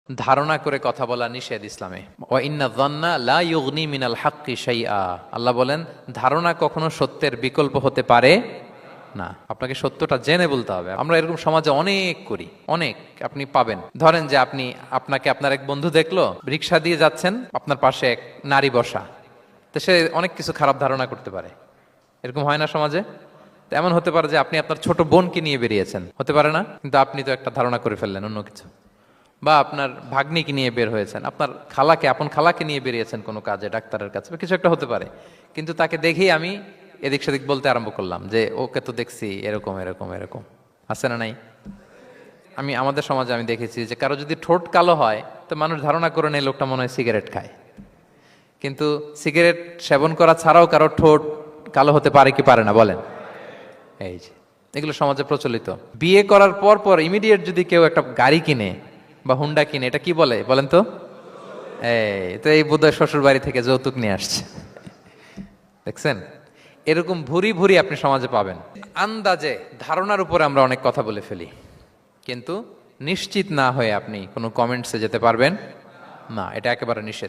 ধারণা করে কথা বলা নিষেধ ইসলামে। ওয়া ইন্না যান্না লা ইউগনি মিনাল হাক্কি শাইআ, আল্লাহ বলেন ধারণা কখনো সত্যের বিকল্প হতে পারে না। আপনাকে সত্যটা জেনে বলতে হবে। আমরা এরকম সমাজে অনেক করি, অনেক আপনি পাবেন। ধরেন যে আপনাকে আপনার এক বন্ধু দেখলো, রিক্সা দিয়ে যাচ্ছেন, আপনার পাশে এক নারী বসা, তো সে অনেক কিছু খারাপ ধারণা করতে পারে। এরকম হয় না সমাজে? তো এমন হতে পারে যে আপনি আপনার ছোট বোনকে নিয়ে বেরিয়েছেন, হতে পারে না? কিন্তু আপনি তো একটা ধারণা করে ফেললেন অন্য কিছু। বা আপনার ভাগ্নিকে নিয়ে বের হয়েছেন, আপনার খালাকে, আপন খালাকে নিয়ে বেরিয়েছেন কোনো কাজে, ডাক্তারের কাছে, বা কিছু একটা হতে পারে। কিন্তু তাকে দেখেই আমি এদিক সেদিক বলতে আরম্ভ করলাম যে ওকে তো দেখছি এরকম এরকম এরকম। আছে না নাই? আমাদের সমাজে আমি দেখেছি যে কারো যদি ঠোঁট কালো হয় তো মানুষ ধারণা করে নেয় লোকটা মনে হয় সিগারেট খায়। কিন্তু সিগারেট সেবন করা ছাড়াও কারো ঠোঁট কালো হতে পারে কি পারে না বলেন? এই যে এগুলো সমাজে প্রচলিত। বিয়ে করার পর পর ইমিডিয়েট যদি কেউ একটা গাড়ি কিনে বা হুন্ডা কিনে, এটা কি বলে বলেন তো? এই বোধহয় শ্বশুর বাড়ি থেকে যৌতুক নিয়ে আসছে। দেখছেন, এরকম ভুরি ভুরি আপনি সমাজে পাবেন। আন্দাজে, ধারণার উপরে আমরা অনেক কথা বলে ফেলি, কিন্তু নিশ্চিত না হয়ে আপনি কোনো কমেন্টসে যেতে পারবেন না। এটা একেবারে নিষেধ।